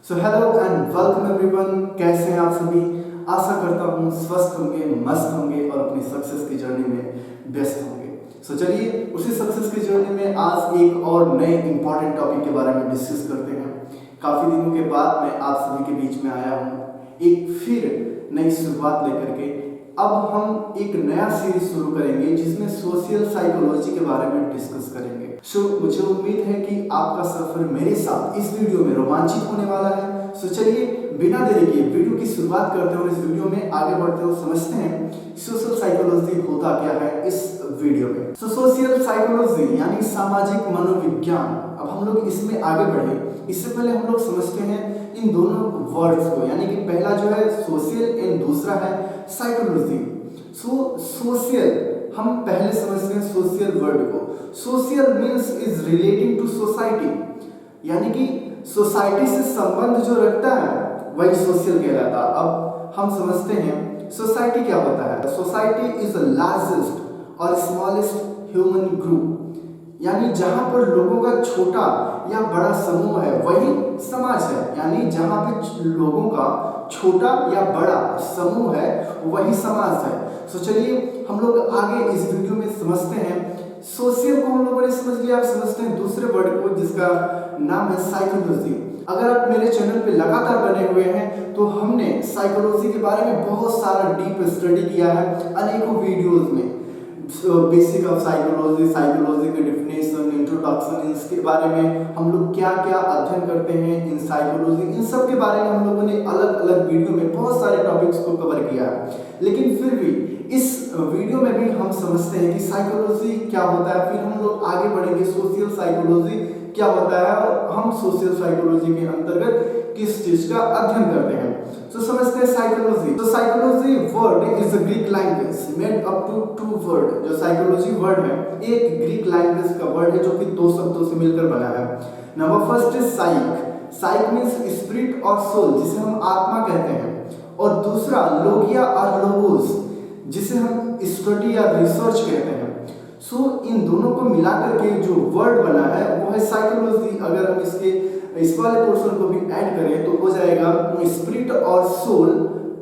So hello and welcome everyone. कैसे हैं आप सभी? आशा करता हूँ स्वस्थ होंगे, मस्त होंगे और अपनी सक्सेस की जर्नी में व्यस्त होंगे। सो चलिए उसी सक्सेस की जर्नी में आज एक और नए इंपॉर्टेंट टॉपिक के बारे में डिस्कस करते हैं। काफ़ी दिनों के बाद मैं आप सभी के बीच में आया हूँ एक फिर नई शुरुआत लेकर के। अब हम एक नया सीरीज शुरू करेंगे जिसमें सोशल साइकोलॉजी के बारे में डिस्कस करेंगे। मुझे उम्मीद है कि आपका सफर मेरे साथ इस वीडियो में रोमांचित होने वाला है। चलिए बिना देरी किए वीडियो की शुरुआत करते हैं और इस वीडियो में आगे बढ़ते हुए समझते हैं सोशल साइकोलॉजी होता क्या है इस वीडियो में। सोशल साइकोलॉजी यानी सामाजिक मनोविज्ञान। अब हम लोग इसमें आगे बढ़े इससे पहले हम लोग समझते हैं इन दोनों वर्ड्स को, यानी कि पहला जो है सोशल एंड दूसरा है साइकोलॉजी। सोशल हम पहले समझते हैं सोशल वर्ड को। Social means is relating to society, यानी कि सोसाइटी से संबंध जो रखता है वही सोशल कहलाता है। अब हम समझते हैं सोसाइटी क्या होता है। सोसाइटी इज द लार्जेस्ट और स्मॉलेस्ट ह्यूमन ग्रुप, यानी जहां पर लोगों का छोटा या बड़ा समूह है वही समाज है। यानी जहां पे लोगों का छोटा या बड़ा समूह है वही समाज है। चलिए हम लोग आगे इस वीडियो में समझते हैं। सोशल को हम लोगों ने समझ लिया, आप समझते हैं दूसरे वर्ड को जिसका नाम है साइकोलॉजी। अगर आप मेरे चैनल पे लगातार बने हुए हैं तो हमने साइकोलॉजी के बारे में बहुत सारा डीप स्टडी किया है अनेकों वीडियोस में। बेसिक ऑफ साइकोलॉजी, साइकोलॉजी के डिफिनेशन, इंट्रोडक्शन, इसके बारे में हम लोग क्या क्या अध्ययन करते हैं इन साइकोलॉजी, इन सब के बारे में हम लोगों ने अलग अलग वीडियो में बहुत सारे टॉपिक्स को कवर किया है। लेकिन फिर भी इस वीडियो में भी हम समझते हैं कि साइकोलॉजी क्या होता है, फिर हम लोग आगे बढ़ेंगे सोशल साइकोलॉजी क्या होता है और हम सोशल साइकोलॉजी के अंतर्गत किस चीज का अध्ययन करते हैं। समझते हैं psychology. Psychology word is a Greek language made up to two word. जो साइकोलॉजी वर्ड है एक ग्रीक लैंग्वेज का वर्ड है जो कि दो शब्दों से मिलकर बना है। Number first is psych. Psych means spirit और सोल, जिसे हम आत्मा कहते हैं। और दूसरा लोगिया और लोगोस, जिसे हम स्टडी या रिसर्च कहते हैं। इन दोनों को मिलाकर के जो वर्ड बना है वो है साइकोलॉजी। अगर हम इस वाले पोर्शन को भी ऐड करें तो हो जाएगा स्पिरिट और soul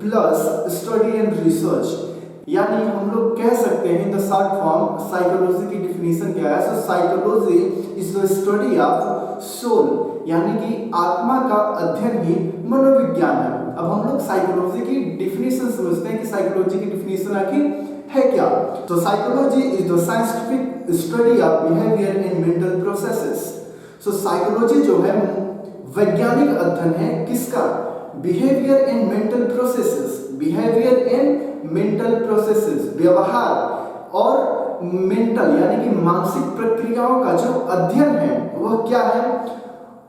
plus study and research. यानी हम लोग कह सकते हैं द शॉर्ट फॉर्म साइकोलॉजी की डिफिनीशन क्या है। Psychology is the study of soul, यानी कि आत्मा का अध्ययन ही मनोविज्ञान है। अब हम लोग साइकोलॉजी की डिफिनीशन समझते हैं कि साइकोलॉजी की डिफिनीशन आखिर है क्या। Psychology is the scientific study of behaviour and mental processes. Psychology जो है वैज्ञानिक अध्ययन है किसका? Behaviour and mental processes. Behaviour and mental processes, व्यवहार और मेंटल यानी कि मानसिक प्रक्रियाओं का जो अध्ययन है वह क्या है?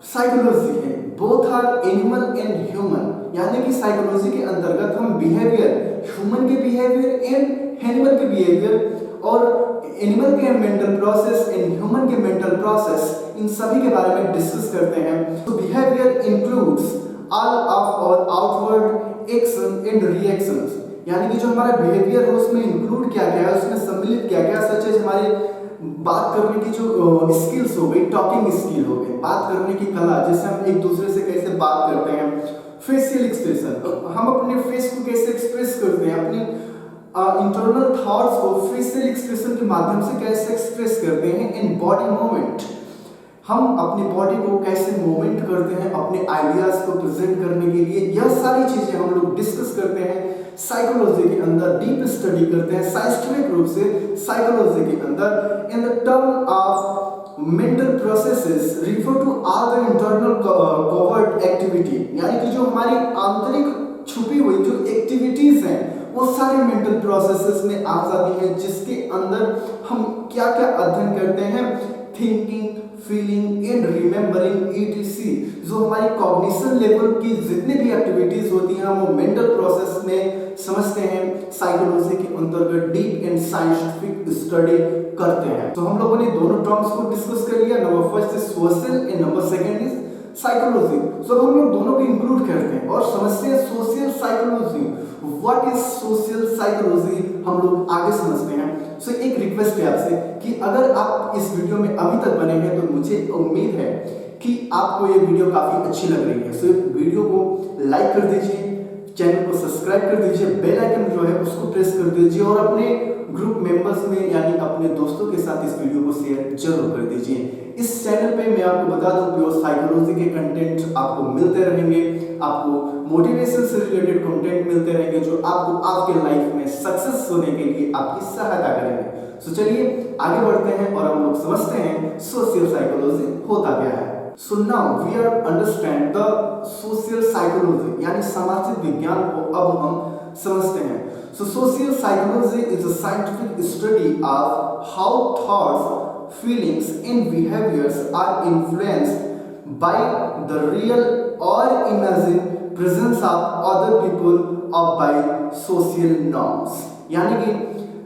साइकोलॉजी है। Both are animal and human, यानी कि साइकोलॉजी के अंतर्गत हम बिहेवियर, ह्यूमन के बिहेवियर एंड एनिमल के बिहेवियर और एनिमल के मेंटल प्रोसेस एंड ह्यूमन के मेंटल प्रोसेस, इन सभी के बारे में डिस्कस करते हैं। Behaviour includes all of our outward action and reactions, यानी कि जो हमारा बिहेवियर है उसमें इंक्लूड क्या क्या है, उसमें सम्मिलित क्या क्या, सच एज हमारे बात करने की जो स्किल्स हो गई, टॉकिंग स्किल हो गई, बात करने की कला, जैसे हम एक दूसरे से कैसे बात करते हैं, फेशियल एक्सप्रेशन, हम अपने फेस को कैसे एक्सप्रेस करते हैं, अपनी इंटरनल थॉट्स को फेशियल एक्सप्रेशन के माध्यम से कैसे एक्सप्रेस करते हैं। इन बॉडी मूवमेंट, हम अपनी बॉडी को कैसे मूवमेंट करते हैं अपने आइडियाज को प्रेजेंट करने के लिए, यह सारी चीजें हम लोग डिस्कस करते हैं साइकोलॉजी के अंदर, डीप स्टडी करते हैं साइंटिफिक रूप से साइकोलॉजी के अंदर। In the term of mental processes refer to all the internal covert activity, यानी कि जो हमारी आंतरिक छुपी हुई जो एक्टिविटीज हैं वो सारे मेंटल प्रोसेसेस में आ जाती हैं, जिसके अंदर हम क्या क्या अध्ययन करते हैं, thinking, feeling and remembering etc. जो हमारी कॉग्निशन लेवल की जितनी भी एक्टिविटीज होती हैं वो मेंटल प्रोसेस में समझते हैं, साइकोलॉजी के अंतर्गत डीप एंड साइंटिफिक स्टडी करते हैं। हम लोगों ने दोनों टर्म्स को डिस्कस कर लिया। Number first is social and number second is psychology. हम लोग दोनों को इंक्लूड करते हैं और समझते हैं social psychology. What is social psychology हम लोग आगे समझते हैं। एक रिक्वेस्ट है आपसे कि अगर आप इस वीडियो में अभी तक बने हैं तो मुझे उम्मीद है कि आपको ये वीडियो काफी अच्छी लग रही है। वीडियो कर दीजिए, चैनल को सब्सक्राइब कर दीजिए, बेल आइकन जो है उसको प्रेस कर दीजिए और अपने ग्रुप मेंबर्स में यानी अपने दोस्तों के साथ इस वीडियो को शेयर जरूर कर दीजिए। इस चैनल पे मैं आपको बता दूं प्योर साइकोलॉजी के कंटेंट आपको मिलते रहेंगे, आपको मोटिवेशन से रिलेटेड कंटेंट मिलते रहेंगे जो आपको आपके लाइफ में सक्सेस होने के लिए आपकी सहायता करेंगे। तो चलिए आगे बढ़ते हैं और हम लोग समझते हैं सोशल साइकोलॉजी होता क्या है। So now we are understand the social psychology यानी सामाजिक विज्ञान को अब हम समझते हैं। So social psychology is a scientific study of how thoughts, feelings and behaviors are influenced by the real or imagined presence of other people or by social norms। यानी कि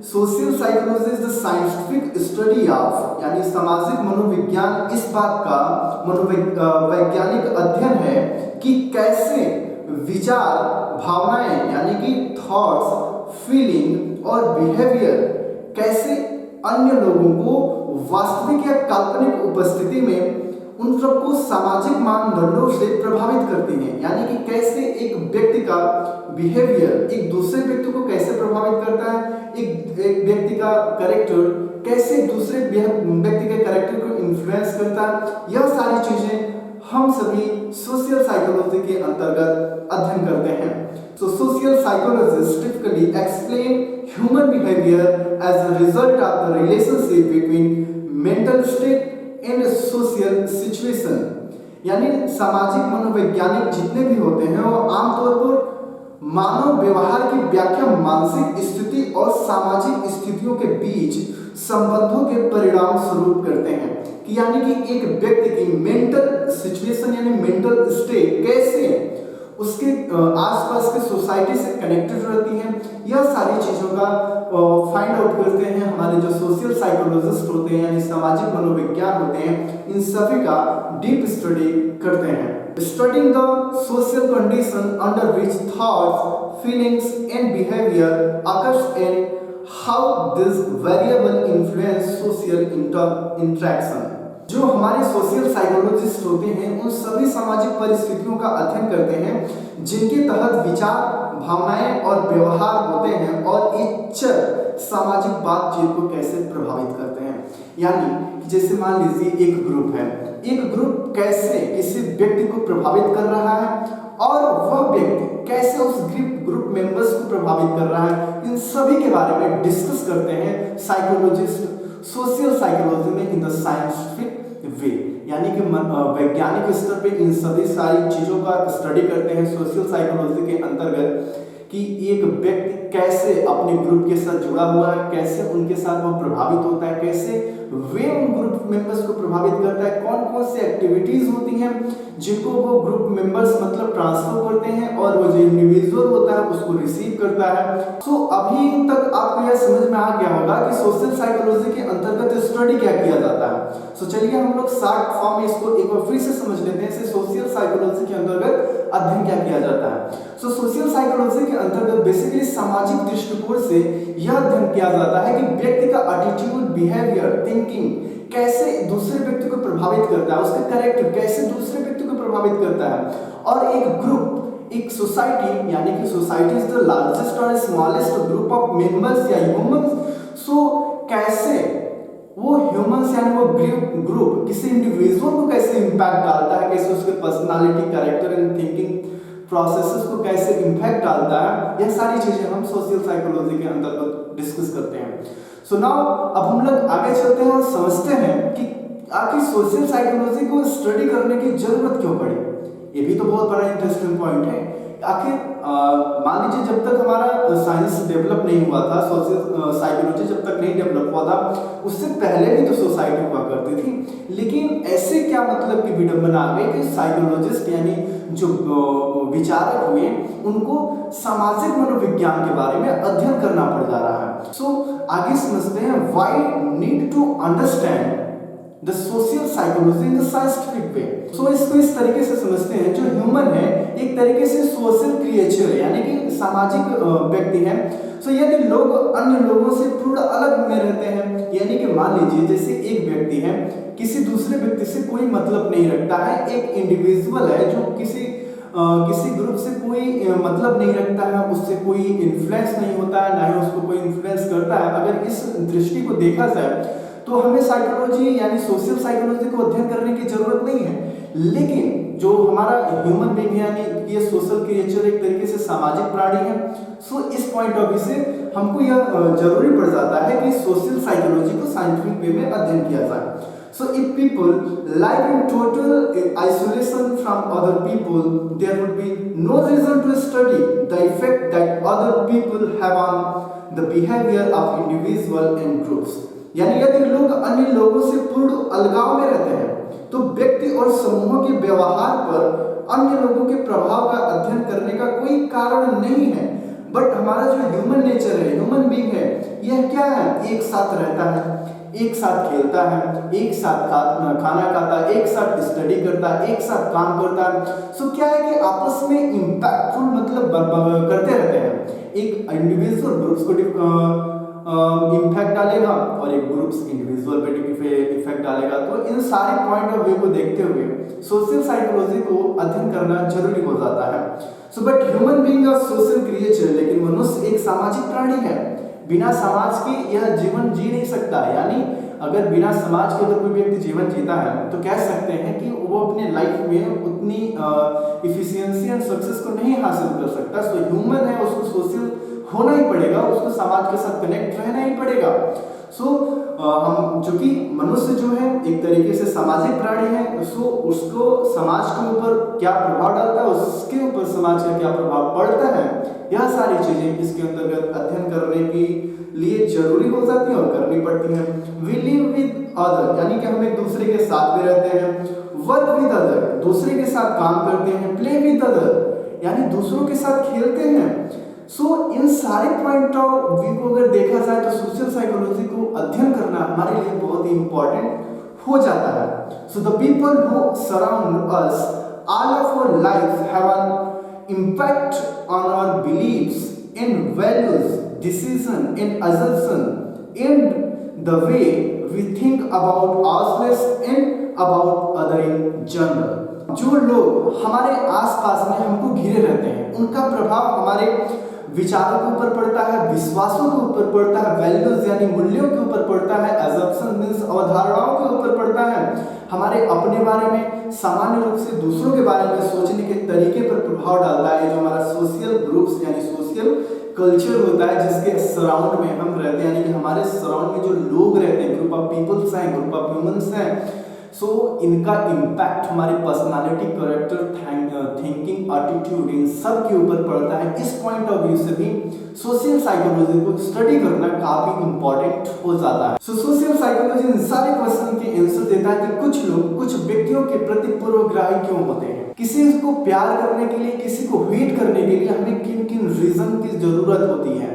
social psychology is the scientific study of यानी सामाजिक मनोविज्ञान इस बात का मनोवैज्ञानिक अध्ययन है कि कैसे विचार, भावनाएं यानी कि थॉट्स, फीलिंग और बिहेवियर कैसे अन्य लोगों को वास्तविक या काल्पनिक उपस्थिति में उन सबको सामाजिक मानदंडों से प्रभावित करती हैं। यानी कि कैसे एक व्यक्ति का बिहेवियर एक दूसरे व्यक्ति को कैसे प्रभावित करता है, एक व्यक्ति का कैरेक्टर कैसे दूसरे व्यक्ति के कैरेक्टर को इन्फ्लुएंस करता है। यह सारी चीजें हम सभी सोशल साइकोलॉजी के अंतर्गत अध्ययन करते हैं। So social psychologists typically explain human behavior as a result of the relationship between mental state and social situation। यानी सामाजिक मनोवैज्ञानिक जितने भी होते हैं वो आमतौर पर मानव व्यवहार की व्याख्या मानसिक स्थिति और सामाजिक स्थितियों के बीच संबंधों के परिणाम स्वरूप करते हैं कि यानी कि एक व्यक्ति की मेंटल सिचुएशन यानी मेंटल स्टेट कैसे उसके आसपास के सोसाइटी से कनेक्टेड रहती है। यह सारी चीजों का फाइंड आउट करते हैं हमारे जो सोशल साइकोलॉजिस्ट होते हैं यानी सामाजिक मनोविज्ञान होते हैं, इन सभी का डीप स्टडी करते हैं। Studying the social condition under which thoughts, feelings and behavior occurs and how this variable influence social interaction। जो हमारे सोशल साइकोलॉजिस्ट होते हैं उन सभी सामाजिक परिस्थितियों का अध्ययन करते हैं जिनके तहत विचार, भावनाएं और व्यवहार होते हैं और इच्छा सामाजिक बातचीत को कैसे प्रभावित करते हैं। यानी जैसे मान लीजिए एक ग्रुप है, एक ग्रुप कैसे किसी व्यक्ति को प्रभावित कर रहा है और वह व्यक्ति कैसे उस ग्रुप मेंबर्स को प्रभावित कर रहा है, इन सभी के बारे में डिस्कस करते हैं साइकोलॉजिस्ट सोशल साइकोलॉजी में इन द साइंटिफिक वे। यानी कि वैज्ञानिक स्तर पे इन सभी सारी चीजों का स्टडी करते हैं सोशल साइकोलॉजी के अंतर्गत कि एक व्यक्ति कैसे अपने ग्रुप के साथ जुड़ा हुआ है, कैसे उनके साथ वो प्रभावित होता है, कैसे वे उन ग्रुप मेंबर्स को प्रभावित करता है, कौन कौन सी एक्टिविटीज होती हैं जिनको वो ग्रुप मेंबर्स मतलब ट्रांसफर करते हैं और वो जो इंडिविजुअल होता है उसको रिसीव करता है। सो अभी तक आपको यह समझ में आ गया होगा कि सोशल साइकोलॉजी के अंतर्गत स्टडी क्या किया जाता है। सो चलिए हम लोग शॉर्ट फॉर्म में इसको एक बार फिर से समझ लेते हैं। सोशल साइकोलॉजी के अंतर्गत अध्ययन क्या किया जाता है। सो सोशल साइकोलॉजी के अंतर्गत बेसिकली सामाजिक दृष्टिकोण से यह अध्ययन किया जाता है कि व्यक्ति का एटीट्यूड, बिहेवियर, थिंकिंग कैसे दूसरे व्यक्ति को प्रभावित करता है, उसका कैरेक्टर कैसे दूसरे व्यक्ति को प्रभावित करता है। और एक ग्रुप, एक सोसाइटी यानी कि सोसाइटी इज द लार्जेस्ट और स्मॉलेस्ट ग्रुप ऑफ मेंबर्स या ह्यूमंस। सो कैसे वो ह्यूमंस यानी वो ग्रुप किसी इंडिविजुअल को कैसे इंपैक्ट डालता है, कैसे उसके personality, character and thinking processes को कैसे इंपैक्ट डालता है, यह सारी चीजें हम सोशल साइकोलॉजी के अंतर्गत डिस्कस करते हैं। सो नाउ अब हम लोग आगे चलते हैं और समझते हैं कि आखिर सोशल साइकोलॉजी को स्टडी करने की जरूरत क्यों पड़ी। ये भी तो बहुत बड़ा इंटरेस्टिंग पॉइंट है। आखिर मान लीजिए जब तक हमारा साइंस डेवलप नहीं हुआ था, सोशल साइकोलॉजी जब तक नहीं डेवलप हुआ था, उससे पहले भी तो सोसाइटी हुआ करती थी। लेकिन ऐसे क्या मतलब की विडंबना आ गई कि साइकोलॉजिस्ट यानी जो विचारक हुए उनको सामाजिक मनोविज्ञान के बारे में अध्ययन करना पड़ जा रहा है। सो आगे समझते हैं why need to understand the social psychology in the scientific way. So इसको इस तरीके से समझते हैं जो ह्यूमन है एक तरीके से सोशल क्रिएचर है यानी कि सामाजिक व्यक्ति है। सो यदि लोग अन्य लोगों से पूर्ण अलग में रहते हैं, यानी कि मान लीजिए जैसे एक व्यक्ति है किसी दूसरे व्यक्ति से कोई मतलब नहीं रखता है, एक इंडिविजुअल है जो किसी किसी ग्रुप से कोई मतलब नहीं रखता है, उससे कोई इन्फ्लुएंस नहीं होता है, ना ही उसको कोई इन्फ्लुएंस करता है। अगर इस दृष्टि को देखा जाए तो हमें साइकोलॉजी यानी सोशल साइकोलॉजी को अध्ययन करने की जरूरत नहीं है। लेकिन जो हमारा ह्यूमन बीइंग यानी ये सोशल क्रिएचर एक तरीके से सामाजिक प्राणी है, सो इस पॉइंट ऑफ व्यू से हमको यह जरूरी पड़ जाता है कि सोशल साइकोलॉजी को साइंटिफिक वे में अध्ययन किया जाए। So if people live in total isolation from other people, there would be no reason to study the effect that other people have on the behavior of individual and groups. यानी यदि लोग अन्य लोगों से पूर्ण अलगाव में रहते हैं तो व्यक्ति और समूहों के व्यवहार पर अन्य लोगों के प्रभाव का अध्ययन करने का कोई कारण नहीं है। बट हमारा जो ह्यूमन नेचर है, ह्यूमन बीइंग है, यह क्या है? एक साथ रहता है, एक साथ खेलता है, एक साथ खाना खाता है, एक साथ स्टडी करता है, एक साथ काम करता है। सो क्या है कि आपस में इम्पैक्टफुल मतलब करते रहते हैं। एक इंडिविजुअल ग्रुप्स को इम्पैक्ट डालेगा और एक ग्रुप्स इंडिविजुअल पे इफेक्ट डालेगा। तो इन सारे पॉइंट ऑफ व्यू को देखते हुए सोशल साइकोलॉजी को अध्ययन करना जरूरी हो जाता है। So but human being a social creature, लेकिन मनुष्य एक सामाजिक प्राणी है। बिना समाज के यह जीवन जी नहीं सकता। यानी अगर बिना समाज के अगर कोई व्यक्ति जीवन जीता है तो कह सकते हैं कि वो अपने लाइफ में उतनी इफिशियंसी एंड सक्सेस को नहीं हासिल कर सकता। सो ह्यूमन है, उसको सोशल होना ही पड़ेगा, उसको समाज के साथ कनेक्ट रहना ही पड़ेगा। सो हम जो कि मनुष्य जो है एक तरीके से सामाजिक प्राणी है, सो उसको समाज के ऊपर क्या प्रभाव डालता है, उसके ऊपर समाज का क्या प्रभाव पड़ता है, यह सारी चीजें इसके अंतर्गत अध्ययन करने के लिए जरूरी हो जाती है और करनी पड़ती है। वी लिव विद अदर, यानी कि हम एक दूसरे के साथ में रहते हैं। वर्क विद अदर, दूसरे के साथ काम करते हैं। प्ले विद अदर, यानी दूसरों के साथ खेलते हैं। सो इन सारे पॉइंट ऑफ व्यू को अगर देखा जाए तो सोशल साइकोलॉजी को अध्ययन करना हमारे लिए बहुत ही इंपॉर्टेंट हो जाता है। So the people who surround us all of our life have an impact on our beliefs and values, decision and assumption and the way we think about ourselves and about other in general. जो लोग हमारे आसपास में हमको घिरे रहते हैं उनका प्रभाव हमारे विचारों के ऊपर पड़ता है, विश्वासों के ऊपर पड़ता है, वैल्यूज यानी मूल्यों के ऊपर पड़ता है, assumption मींस अवधारणाओं के ऊपर पड़ता है, हमारे अपने बारे में, सामान्य रूप से दूसरों के बारे में सोचने के तरीके पर प्रभाव डालता है। जो हमारा सोशल ग्रुप्स यानी सोशल कल्चर होता है जिसके सराउंड में हम रहते हैं, यानी कि हमारे सराउंड में जो लोग रहते हैं, ग्रुप ऑफ पीपल्स हैं, ग्रुप ऑफ ह्यूमंस हैं, सो इनका इम्पैक्ट हमारे personality, character, thinking, attitude in सब के ऊपर पड़ता है। इस पॉइंट ऑफ व्यू से भी सोशल साइकोलॉजी को स्टडी करना काफी इंपॉर्टेंट हो जाता है। सो सोशल साइकोलॉजी इन सारे क्वेश्चन के आंसर देता है कि कुछ लोग कुछ व्यक्तियों के प्रति पूर्वग्राही क्यों होते हैं, किसी को प्यार करने के लिए, किसी को हेट करने के लिए हमें किन किन रीजन की जरूरत होती है,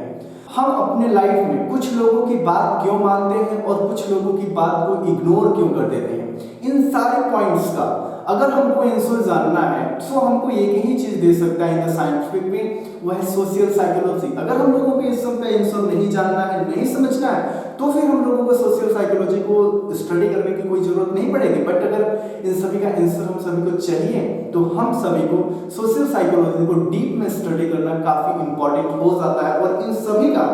हम अपने लाइफ में कुछ लोगों की बात क्यों मानते हैं और कुछ लोगों की बात को इग्नोर क्यों कर देते हैं। इन सारे पॉइंट्स का अगर हमको आंसर जानना है तो हमको एक ही चीज दे सकता है इन द साइंटिफिक वे, वह है सोशल साइकोलॉजी। अगर हम लोगों को इस सब का आंसर नहीं जानना है, नहीं समझना है, तो फिर हम लोगों को सोशल साइकोलॉजी को स्टडी करने की कोई जरूरत नहीं पड़ेगी। बट अगर इन सभी का आंसर हम सभी को चाहिए तो हम सभी को सोशल साइकोलॉजी को डीप में स्टडी करना काफी इंपॉर्टेंट हो जाता है और इन सभी का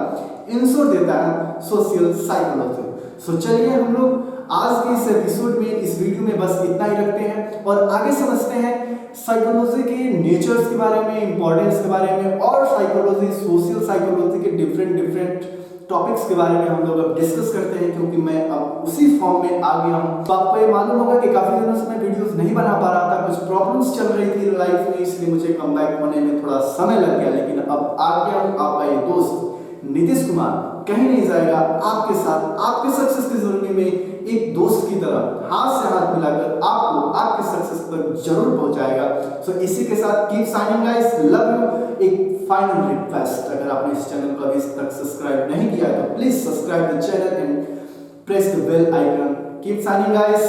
आंसर देता है सोशल साइकोलॉजी। सो चलिए हम लोग आज के इस एपिसोड में, इस वीडियो में बस इतना ही रखते हैं और आगे समझते हैं साइकोलॉजी के नेचर्स के बारे में, इंपॉर्टेंस के बारे में और साइकोलॉजी, सोशल साइकोलॉजी के डिफरेंट टॉपिक्स के बारे में हम लोग अब डिस्कस करते हैं, क्योंकि मैं अब उसी फॉर्म में आ गया हूं। तो आपको ये मालूम होगा कि काफी दिनों से मैं वीडियोस नहीं बना पा रहा था, कुछ प्रॉब्लम्स चल रही थी लाइफ में, इसलिए मुझे कम बैक होने में थोड़ा समय लग गया, लेकिन अब आ गया हूं। आपका ये दोस्त नीतीश कुमार कहीं नहीं जाएगा, आपके साथ आपके सक्सेस की जर्नी में एक दोस्त की तरह हाथ से हाथ मिलाकर आपको आपके सक्सेस तक जरूर पहुंचाएगा। सो इसी के साथ keep signing guys, love you. एक फाइनल रिक्वेस्ट, अगर आपने इस चैनल को अभी तक सब्सक्राइब नहीं किया तो please subscribe the channel and press the bell icon. Keep signing guys.